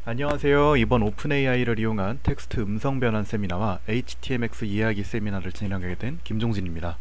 안녕하세요. 이번 오픈AI를 이용한 텍스트 음성 변환 세미나와 HTMX 이해하기 세미나를 진행하게 된 김종진입니다.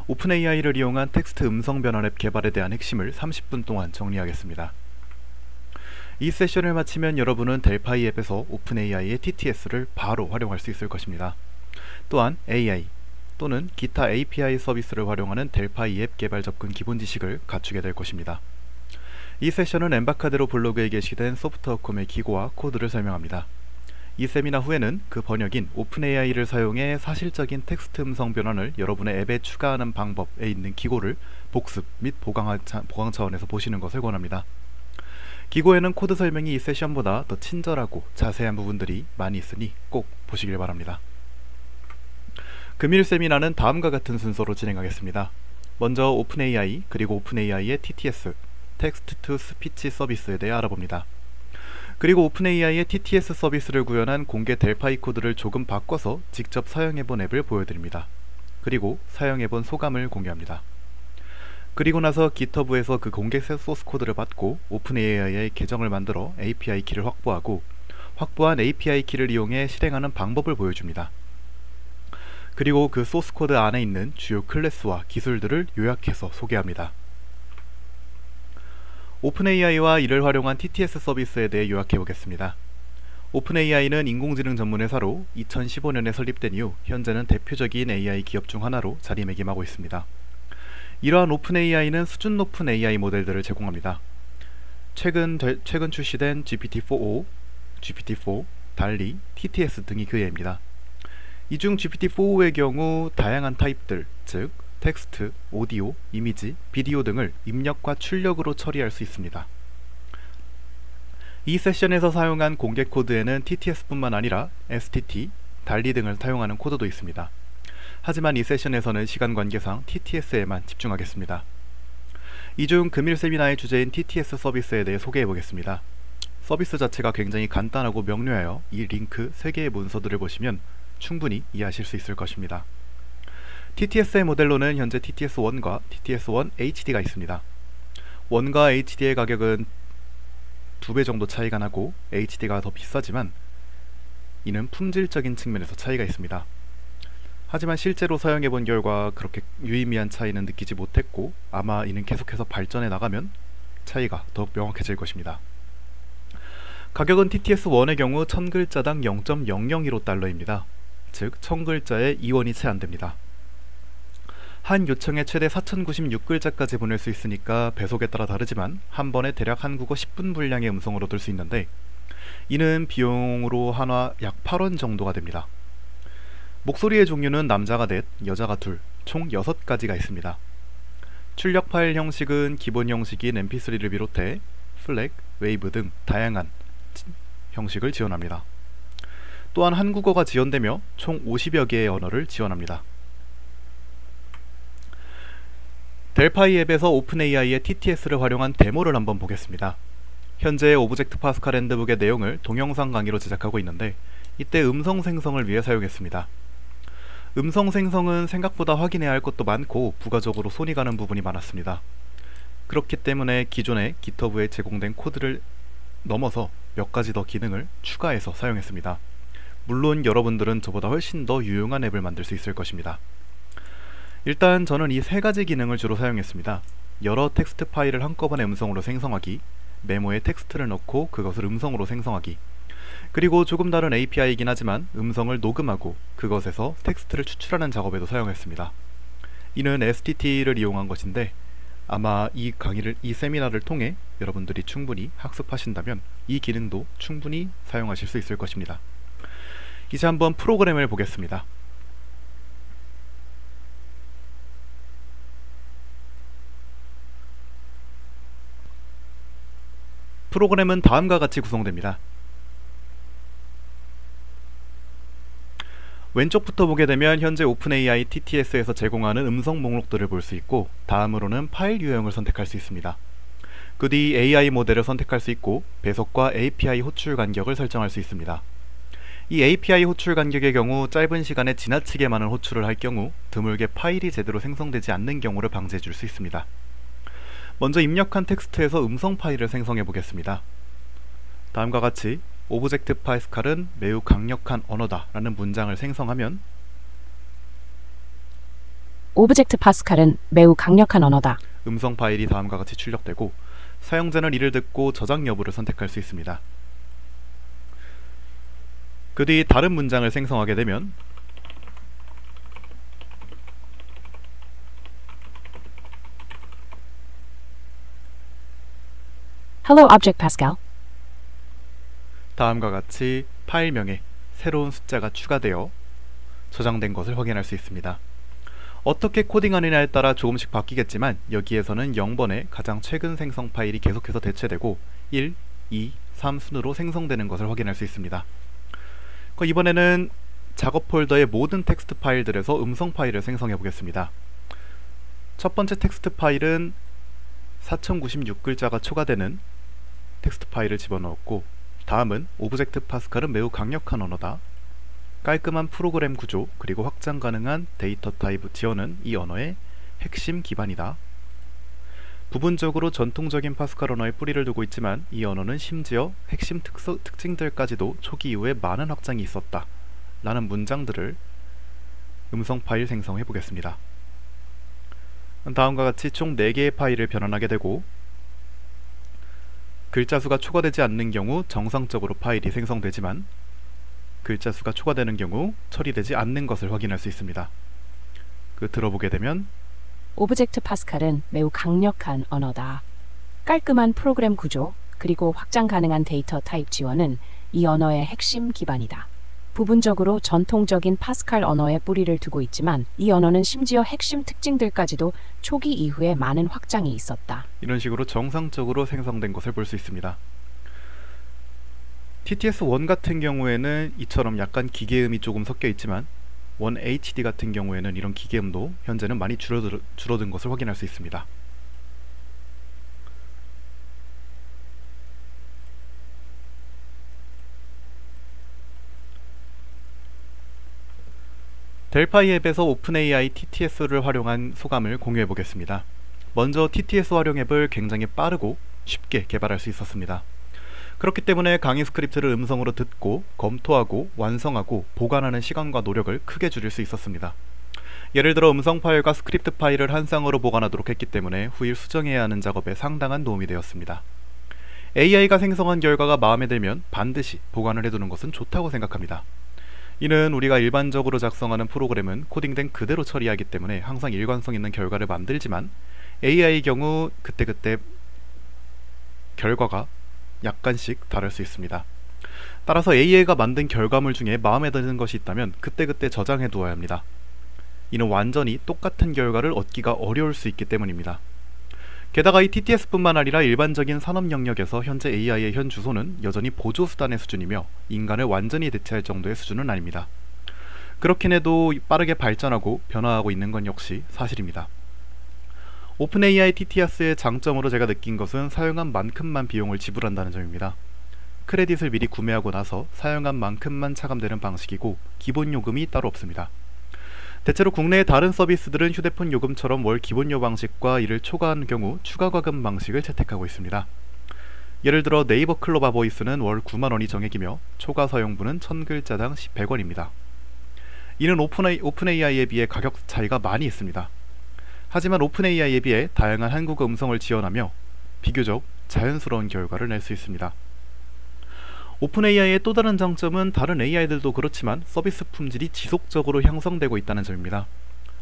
오픈AI를 이용한 텍스트 음성 변환 앱 개발에 대한 핵심을 30분 동안 정리하겠습니다. 이 세션을 마치면 여러분은 델파이 앱에서 오픈AI의 TTS를 바로 활용할 수 있을 것입니다. 또한 AI 또는 기타 API 서비스를 활용하는 델파이 앱 개발 접근 기본 지식을 갖추게 될 것입니다. 이 세션은 엠바카드로 블로그에 게시된 소프트워컴의 기고와 코드를 설명합니다. 이 세미나 후에는 그 번역인 오픈AI를 사용해 사실적인 텍스트 음성 변환을 여러분의 앱에 추가하는 방법에 있는 기고를 복습 및 보강 차원에서 보시는 것을 권합니다. 기고에는 코드 설명이 이 세션보다 더 친절하고 자세한 부분들이 많이 있으니 꼭 보시길 바랍니다. 금일 세미나는 다음과 같은 순서로 진행하겠습니다. 먼저 오픈AI 그리고 오픈AI의 TTS 텍스트 투 스피치 서비스에 대해 알아봅니다. 그리고 오픈AI의 TTS 서비스를 구현한 공개 델파이 코드를 조금 바꿔서 직접 사용해본 앱을 보여드립니다. 그리고 사용해본 소감을 공개합니다. 그리고 나서 GitHub에서 그 공개 소스 코드를 받고 오픈AI의 계정을 만들어 API 키를 확보하고 확보한 API 키를 이용해 실행하는 방법을 보여줍니다. 그리고 그 소스 코드 안에 있는 주요 클래스와 기술들을 요약해서 소개합니다. 오픈AI와 이를 활용한 TTS 서비스에 대해 요약해보겠습니다. 오픈AI는 인공지능 전문 회사로 2015년에 설립된 이후 현재는 대표적인 AI 기업 중 하나로 자리매김하고 있습니다. 이러한 오픈AI는 수준 높은 AI 모델들을 제공합니다. 최근 출시된 GPT-4o, GPT-4, 달리, TTS 등이 그 예입니다. 이 중 GPT-4o의 경우 다양한 타입들, 즉 텍스트, 오디오, 이미지, 비디오 등을 입력과 출력으로 처리할 수 있습니다. 이 세션에서 사용한 공개 코드에는 TTS뿐만 아니라 STT, 달리 등을 사용하는 코드도 있습니다. 하지만 이 세션에서는 시간 관계상 TTS에만 집중하겠습니다. 이 중 금일 세미나의 주제인 TTS 서비스에 대해 소개해보겠습니다. 서비스 자체가 굉장히 간단하고 명료하여 이 링크 3개의 문서들을 보시면 충분히 이해하실 수 있을 것입니다. TTS의 모델로는 현재 TTS1과 TTS1 HD가 있습니다. 1과 HD의 가격은 2배 정도 차이가 나고 HD가 더 비싸지만 이는 품질적인 측면에서 차이가 있습니다. 하지만 실제로 사용해본 결과 그렇게 유의미한 차이는 느끼지 못했고 아마 이는 계속해서 발전해 나가면 차이가 더욱 명확해질 것입니다. 가격은 TTS1의 경우 1000글자당 0.001달러입니다. 즉 1000글자에 2원이 채 안됩니다. 한 요청에 최대 4096글자까지 보낼 수 있으니까 배속에 따라 다르지만 한 번에 대략 한국어 10분 분량의 음성을 얻을 수 있는데 이는 비용으로 한화 약 8원 정도가 됩니다. 목소리의 종류는 남자가 넷, 여자가 둘, 총 6가지가 있습니다. 출력 파일 형식은 기본 형식인 mp3를 비롯해 플렉, 웨이브 등 다양한 형식을 지원합니다. 또한 한국어가 지원되며 총 50여 개의 언어를 지원합니다. 델파이 앱에서 오픈AI의 TTS를 활용한 데모를 한번 보겠습니다. 현재 오브젝트 파스칼 핸드북의 내용을 동영상 강의로 제작하고 있는데 이때 음성 생성을 위해 사용했습니다. 음성 생성은 생각보다 확인해야 할 것도 많고 부가적으로 손이 가는 부분이 많았습니다. 그렇기 때문에 기존에 GitHub에 제공된 코드를 넘어서 몇 가지 더 기능을 추가해서 사용했습니다. 물론 여러분들은 저보다 훨씬 더 유용한 앱을 만들 수 있을 것입니다. 일단 저는 이 3가지 기능을 주로 사용했습니다. 여러 텍스트 파일을 한꺼번에 음성으로 생성하기, 메모에 텍스트를 넣고 그것을 음성으로 생성하기, 그리고 조금 다른 API이긴 하지만 음성을 녹음하고 그것에서 텍스트를 추출하는 작업에도 사용했습니다. 이는 STT를 이용한 것인데 아마 이 세미나를 통해 여러분들이 충분히 학습하신다면 이 기능도 충분히 사용하실 수 있을 것입니다. 이제 한번 프로그램을 보겠습니다. 프로그램은 다음과 같이 구성됩니다. 왼쪽부터 보게 되면 현재 오픈AI TTS에서 제공하는 음성 목록들을 볼 수 있고 다음으로는 파일 유형을 선택할 수 있습니다. 그 뒤 AI 모델을 선택할 수 있고 배속과 API 호출 간격을 설정할 수 있습니다. 이 API 호출 간격의 경우 짧은 시간에 지나치게 많은 호출을 할 경우 드물게 파일이 제대로 생성되지 않는 경우를 방지해 줄 수 있습니다. 먼저 입력한 텍스트에서 음성 파일을 생성해 보겠습니다. 다음과 같이 오브젝트 파스칼은 매우 강력한 언어다 라는 문장을 생성하면 오브젝트 파스칼은 매우 강력한 언어다. 음성 파일이 다음과 같이 출력되고 사용자는 이를 듣고 저장 여부를 선택할 수 있습니다. 그 뒤 다른 문장을 생성하게 되면 Hello Object Pascal. 다음과 같이 파일명에 새로운 숫자가 추가되어 저장된 것을 확인할 수 있습니다. 어떻게 코딩하느냐에 따라 조금씩 바뀌겠지만 여기에서는 0번의 가장 최근 생성 파일이 계속해서 대체되고 1, 2, 3 순으로 생성되는 것을 확인할 수 있습니다. 이번에는 작업 폴더의 모든 텍스트 파일들에서 음성 파일을 생성해 보겠습니다. 첫 번째 텍스트 파일은 4096글자가 초과되는 텍스트 파일을 집어넣었고, 다음은 오브젝트 파스칼은 매우 강력한 언어다, 깔끔한 프로그램 구조 그리고 확장 가능한 데이터 타입 지원은 이 언어의 핵심 기반이다. 부분적으로 전통적인 파스칼 언어에 뿌리를 두고 있지만 이 언어는 심지어 핵심 특징들까지도 초기 이후에 많은 확장이 있었다 라는 문장들을 음성 파일 생성해 보겠습니다. 다음과 같이 총 4개의 파일을 변환하게 되고, 글자 수가 초과되지 않는 경우 정상적으로 파일이 생성되지만 글자 수가 초과되는 경우 처리되지 않는 것을 확인할 수 있습니다. 들어보게 되면 오브젝트 파스칼은 매우 강력한 언어다. 깔끔한 프로그램 구조 그리고 확장 가능한 데이터 타입 지원은 이 언어의 핵심 기반이다. 부분적으로 전통적인 파스칼 언어에 뿌리를 두고 있지만 이 언어는 심지어 핵심 특징들까지도 초기 이후에 많은 확장이 있었다. 이런 식으로 정상적으로 생성된 것을 볼 수 있습니다. TTS1 같은 경우에는 이처럼 약간 기계음이 조금 섞여 있지만 1HD 같은 경우에는 이런 기계음도 현재는 많이 줄어든 것을 확인할 수 있습니다. 델파이 앱에서 오픈AI TTS를 활용한 소감을 공유해 보겠습니다. 먼저 TTS 활용 앱을 굉장히 빠르고 쉽게 개발할 수 있었습니다. 그렇기 때문에 강의 스크립트를 음성으로 듣고 검토하고 완성하고 보관하는 시간과 노력을 크게 줄일 수 있었습니다. 예를 들어 음성 파일과 스크립트 파일을 한 쌍으로 보관하도록 했기 때문에 후일 수정해야 하는 작업에 상당한 도움이 되었습니다. AI가 생성한 결과가 마음에 들면 반드시 보관을 해두는 것은 좋다고 생각합니다. 이는 우리가 일반적으로 작성하는 프로그램은 코딩된 그대로 처리하기 때문에 항상 일관성 있는 결과를 만들지만 AI의 경우 그때그때 결과가 약간씩 다를 수 있습니다. 따라서 AI가 만든 결과물 중에 마음에 드는 것이 있다면 그때그때 저장해 두어야 합니다. 이는 완전히 똑같은 결과를 얻기가 어려울 수 있기 때문입니다. 게다가 이 TTS뿐만 아니라 일반적인 산업 영역에서 현재 AI의 현 주소는 여전히 보조수단의 수준이며 인간을 완전히 대체할 정도의 수준은 아닙니다. 그렇긴 해도 빠르게 발전하고 변화하고 있는 건 역시 사실입니다. 오픈AI TTS의 장점으로 제가 느낀 것은 사용한 만큼만 비용을 지불한다는 점입니다. 크레딧을 미리 구매하고 나서 사용한 만큼만 차감되는 방식이고 기본 요금이 따로 없습니다. 대체로 국내의 다른 서비스들은 휴대폰 요금처럼 월 기본료 방식과 이를 초과한 경우 추가 과금 방식을 채택하고 있습니다. 예를 들어 네이버 클로바 보이스는 월 9만원이 정액이며 초과 사용분은 1000글자당 100원입니다. 이는 오픈AI에 비해 가격 차이가 많이 있습니다. 하지만 오픈AI에 비해 다양한 한국어 음성을 지원하며 비교적 자연스러운 결과를 낼 수 있습니다. 오픈AI의 또 다른 장점은 다른 AI들도 그렇지만 서비스 품질이 지속적으로 향상되고 있다는 점입니다.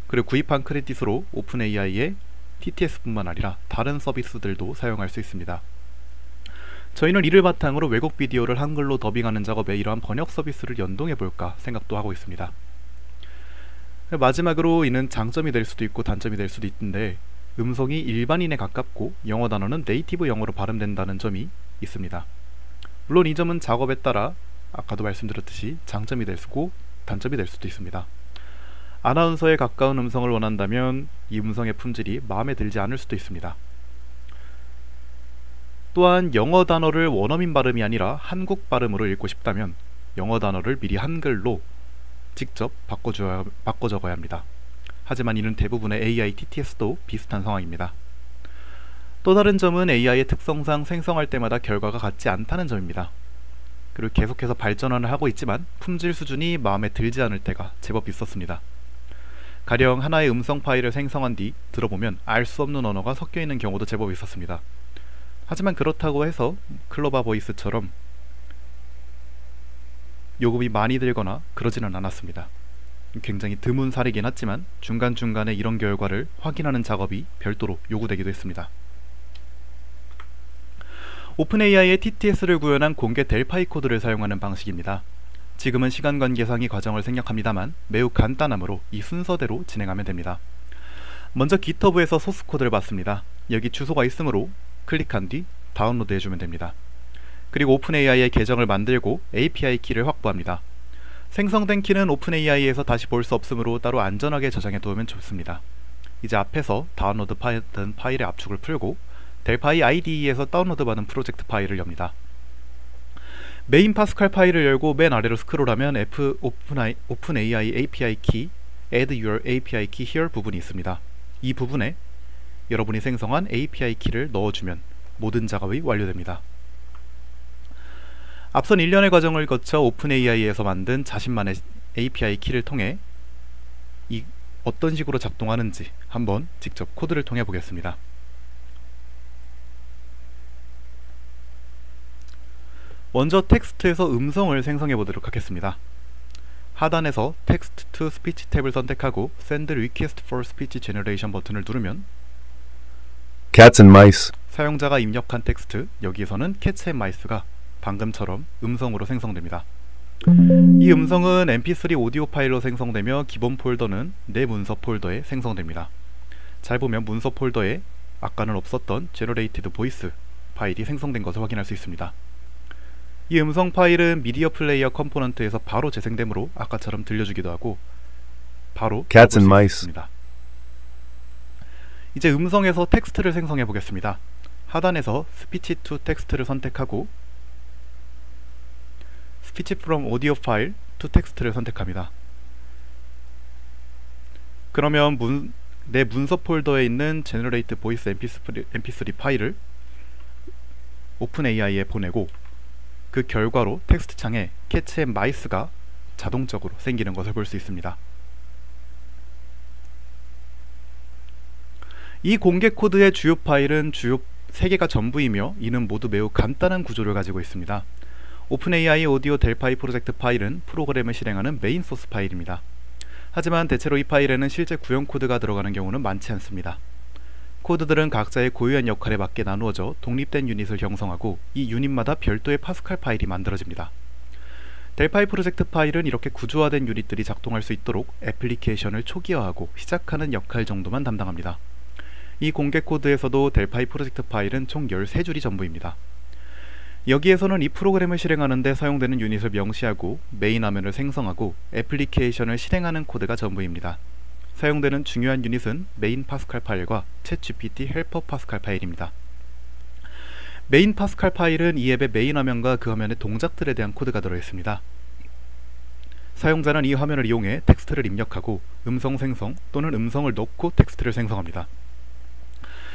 그리고 구입한 크레딧으로 오픈AI의 TTS뿐만 아니라 다른 서비스들도 사용할 수 있습니다. 저희는 이를 바탕으로 외국 비디오를 한글로 더빙하는 작업에 이러한 번역 서비스를 연동해볼까 생각도 하고 있습니다. 마지막으로 이는 장점이 될 수도 있고 단점이 될 수도 있는데, 음성이 일반인에 가깝고 영어 단어는 네이티브 영어로 발음된다는 점이 있습니다. 물론 이 점은 작업에 따라 아까도 말씀드렸듯이 장점이 될 수고 단점이 될 수도 있습니다. 아나운서에 가까운 음성을 원한다면 이 음성의 품질이 마음에 들지 않을 수도 있습니다. 또한 영어 단어를 원어민 발음이 아니라 한국 발음으로 읽고 싶다면 영어 단어를 미리 한글로 직접 바꿔 적어야 합니다. 하지만 이는 대부분의 AI TTS도 비슷한 상황입니다. 또 다른 점은 AI의 특성상 생성할 때마다 결과가 같지 않다는 점입니다. 그리고 계속해서 발전을 하고 있지만 품질 수준이 마음에 들지 않을 때가 제법 있었습니다. 가령 하나의 음성 파일을 생성한 뒤 들어보면 알 수 없는 언어가 섞여 있는 경우도 제법 있었습니다. 하지만 그렇다고 해서 클로바 보이스처럼 요금이 많이 들거나 그러지는 않았습니다. 굉장히 드문 사례긴 하지만 중간중간에 이런 결과를 확인하는 작업이 별도로 요구되기도 했습니다. 오픈AI의 TTS를 구현한 공개 델파이 코드를 사용하는 방식입니다. 지금은 시간관계상의 과정을 생략합니다만 매우 간단하므로 이 순서대로 진행하면 됩니다. 먼저 GitHub에서 소스코드를 받습니다. 여기 주소가 있으므로 클릭한 뒤 다운로드 해주면 됩니다. 그리고 오픈AI의 계정을 만들고 API 키를 확보합니다. 생성된 키는 오픈AI에서 다시 볼 수 없으므로 따로 안전하게 저장해 두면 좋습니다. 이제 앞에서 다운로드 받은 파일의 압축을 풀고 델파이 IDE에서 다운로드 받은 프로젝트 파일을 엽니다. 메인 파스칼 파일을 열고 맨 아래로 스크롤하면 오픈AI API 키 Add your API key here 부분이 있습니다. 이 부분에 여러분이 생성한 API 키를 넣어주면 모든 작업이 완료됩니다. 앞선 1년의 과정을 거쳐 오픈AI에서 만든 자신만의 API 키를 통해 어떤 식으로 작동하는지 한번 직접 코드를 통해 보겠습니다. 먼저 텍스트에서 음성을 생성해 보도록 하겠습니다. 하단에서 Text to Speech 탭을 선택하고 Send Request for Speech Generation 버튼을 누르면 Cats and mice. 사용자가 입력한 텍스트, 여기에서는 Cats and Mice가 방금처럼 음성으로 생성됩니다. 이 음성은 mp3 오디오 파일로 생성되며 기본 폴더는 내 문서 폴더에 생성됩니다. 잘 보면 문서 폴더에 아까는 없었던 Generated Voice 파일이 생성된 것을 확인할 수 있습니다. 이 음성 파일은 미디어 플레이어 컴포넌트에서 바로 재생되므로 아까처럼 들려주기도 하고 바로 Cats and 들어볼 수 mice. 있습니다. 이제 음성에서 텍스트를 생성해 보겠습니다. 하단에서 Speech to Text를 선택하고 Speech from Audio File to Text를 선택합니다. 그러면 내 문서 폴더에 있는 Generate Voice mp3 파일을 오픈AI에 보내고 그 결과로 텍스트 창에 Cats and Mice가 자동적으로 생기는 것을 볼 수 있습니다. 이 공개 코드의 주요 파일은 주요 3개가 전부이며 이는 모두 매우 간단한 구조를 가지고 있습니다. 오픈AI 오디오 델파이 프로젝트 파일은 프로그램을 실행하는 메인 소스 파일입니다. 하지만 대체로 이 파일에는 실제 구형 코드가 들어가는 경우는 많지 않습니다. 코드들은 각자의 고유한 역할에 맞게 나누어져 독립된 유닛을 형성하고 이 유닛마다 별도의 파스칼 파일이 만들어집니다. 델파이 프로젝트 파일은 이렇게 구조화된 유닛들이 작동할 수 있도록 애플리케이션을 초기화하고 시작하는 역할 정도만 담당합니다. 이 공개 코드에서도 델파이 프로젝트 파일은 총 13줄이 전부입니다. 여기에서는 이 프로그램을 실행하는 데 사용되는 유닛을 명시하고 메인 화면을 생성하고 애플리케이션을 실행하는 코드가 전부입니다. 사용되는 중요한 유닛은 메인 파스칼 파일과 챗GPT 헬퍼 파스칼 파일입니다. 메인 파스칼 파일은 이 앱의 메인 화면과 그 화면의 동작들에 대한 코드가 들어있습니다. 사용자는 이 화면을 이용해 텍스트를 입력하고 음성 생성 또는 음성을 넣고 텍스트를 생성합니다.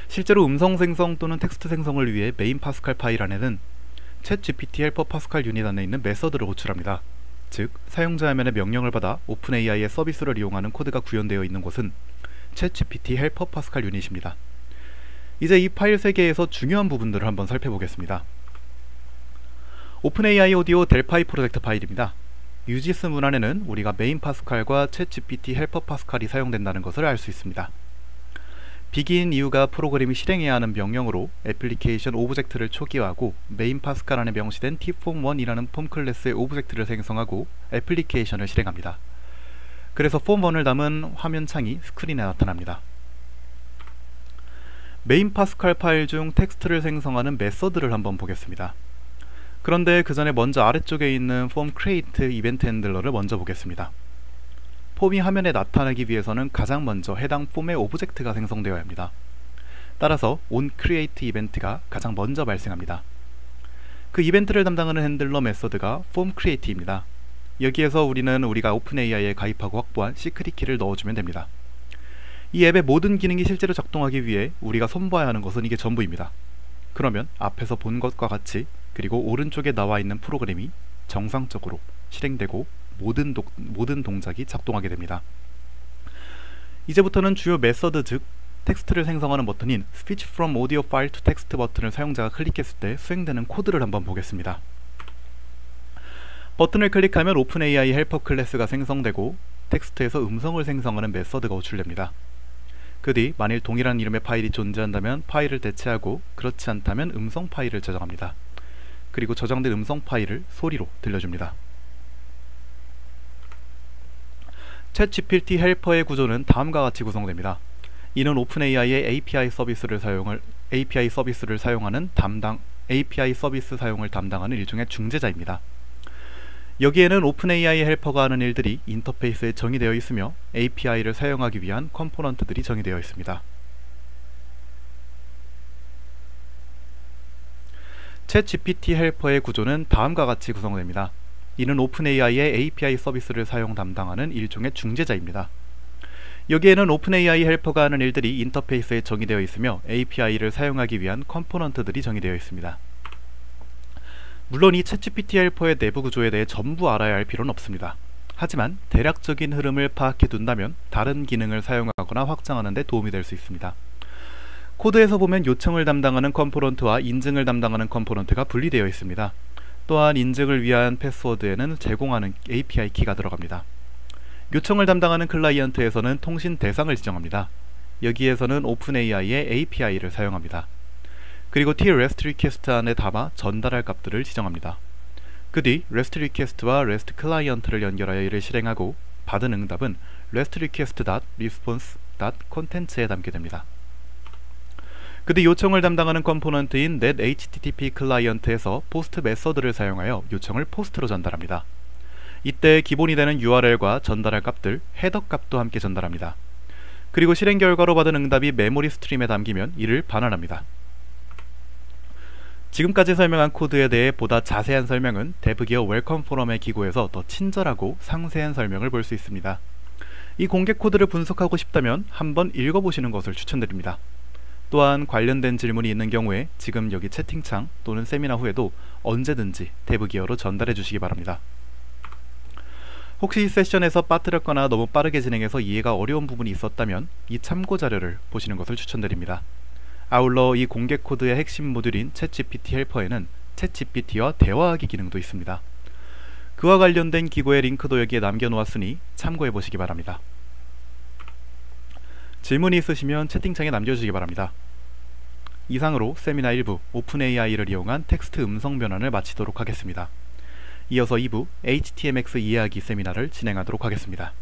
실제로 음성 생성 또는 텍스트 생성을 위해 메인 파스칼 파일 안에는 챗GPT 헬퍼 파스칼 유닛 안에 있는 메서드를 호출합니다. 즉, 사용자 화면의 명령을 받아 오픈AI의 서비스를 이용하는 코드가 구현되어 있는 곳은 챗GPT 헬퍼 파스칼 유닛입니다. 이제 이 파일 3개에서 중요한 부분들을 한번 살펴보겠습니다. 오픈AI 오디오 델파이 프로젝트 파일입니다. UGS 문안에는 우리가 메인 파스칼과 챗GPT 헬퍼 파스칼이 사용된다는 것을 알 수 있습니다. begin 이유가 프로그램이 실행해야 하는 명령으로 애플리케이션 오브젝트를 초기화하고 메인 파스칼 안에 명시된 tform1이라는 폼 클래스의 오브젝트를 생성하고 애플리케이션을 실행합니다. 그래서 form1을 담은 화면 창이 스크린에 나타납니다. 메인 파스칼 파일 중 텍스트를 생성하는 메서드를 한번 보겠습니다. 그런데 그 전에 먼저 아래쪽에 있는 form create 이벤트 핸들러를 먼저 보겠습니다. 폼이 화면에 나타나기 위해서는 가장 먼저 해당 폼의 오브젝트가 생성되어야 합니다. 따라서 onCreate 이벤트가 가장 먼저 발생합니다. 그 이벤트를 담당하는 핸들러 메서드가 formCreate입니다. 여기에서 우리가 오픈AI에 가입하고 확보한 시크릿 키를 넣어주면 됩니다. 이 앱의 모든 기능이 실제로 작동하기 위해 우리가 손봐야 하는 것은 이게 전부입니다. 그러면 앞에서 본 것과 같이 그리고 오른쪽에 나와 있는 프로그램이 정상적으로 실행되고 모든 동작이 작동하게 됩니다. 이제부터는 주요 메서드 즉 텍스트를 생성하는 버튼인 Switch from Audio File to Text 버튼을 사용자가 클릭했을 때 수행되는 코드를 한번 보겠습니다. 버튼을 클릭하면 오픈AI 헬퍼 클래스가 생성되고 텍스트에서 음성을 생성하는 메서드가 호출됩니다. 그 뒤 만일 동일한 이름의 파일이 존재한다면 파일을 대체하고 그렇지 않다면 음성 파일을 저장합니다. 그리고 저장된 음성 파일을 소리로 들려줍니다. 챗GPT 헬퍼의 구조는 다음과 같이 구성됩니다. 이는 오픈AI의 API 서비스 사용을 담당하는 일종의 중재자입니다. 여기에는 오픈AI 헬퍼가 하는 일들이 인터페이스에 정의되어 있으며 API를 사용하기 위한 컴포넌트들이 정의되어 있습니다. 챗GPT 헬퍼의 구조는 다음과 같이 구성됩니다. 이는 오픈AI의 API 서비스를 담당하는 일종의 중재자입니다. 여기에는 오픈AI 헬퍼가 하는 일들이 인터페이스에 정의되어 있으며 API를 사용하기 위한 컴포넌트들이 정의되어 있습니다. 물론 이 챗GPT 헬퍼의 내부 구조에 대해 전부 알아야 할 필요는 없습니다. 하지만 대략적인 흐름을 파악해 둔다면 다른 기능을 사용하거나 확장하는 데 도움이 될 수 있습니다. 코드에서 보면 요청을 담당하는 컴포넌트와 인증을 담당하는 컴포넌트가 분리되어 있습니다. 또한 인증을 위한 패스워드에는 제공하는 API 키가 들어갑니다. 요청을 담당하는 클라이언트에서는 통신 대상을 지정합니다. 여기에서는 오픈AI의 API를 사용합니다. 그리고 TREST 리퀘스트 안에 담아 전달할 값들을 지정합니다. 그 뒤 REST 리퀘스트와 REST 클라이언트를 연결하여 이를 실행하고 받은 응답은 REST request.response.content에 담게 됩니다. 그 뒤 요청을 담당하는 컴포넌트인 net HTTP 클라이언트에서 포스트 메서드를 사용하여 요청을 포스트로 전달합니다. 이때 기본이 되는 URL과 전달할 값들, 헤더 값도 함께 전달합니다. 그리고 실행 결과로 받은 응답이 메모리 스트림에 담기면 이를 반환합니다. 지금까지 설명한 코드에 대해 보다 자세한 설명은 데브기어 웰컴 포럼의 기고에서 더 친절하고 상세한 설명을 볼 수 있습니다. 이 공개 코드를 분석하고 싶다면 한번 읽어보시는 것을 추천드립니다. 또한 관련된 질문이 있는 경우에 지금 여기 채팅창 또는 세미나 후에도 언제든지 데브기어로 전달해 주시기 바랍니다. 혹시 이 세션에서 빠뜨렸거나 너무 빠르게 진행해서 이해가 어려운 부분이 있었다면 이 참고 자료를 보시는 것을 추천드립니다. 아울러 이 공개 코드의 핵심 모듈인 챗GPT 헬퍼에는 챗GPT와 대화하기 기능도 있습니다. 그와 관련된 기고의 링크도 여기에 남겨놓았으니 참고해 보시기 바랍니다. 질문이 있으시면 채팅창에 남겨주시기 바랍니다. 이상으로 세미나 1부 오픈AI를 이용한 텍스트 음성 변환을 마치도록 하겠습니다. 이어서 2부 HTMX 이해하기 세미나를 진행하도록 하겠습니다.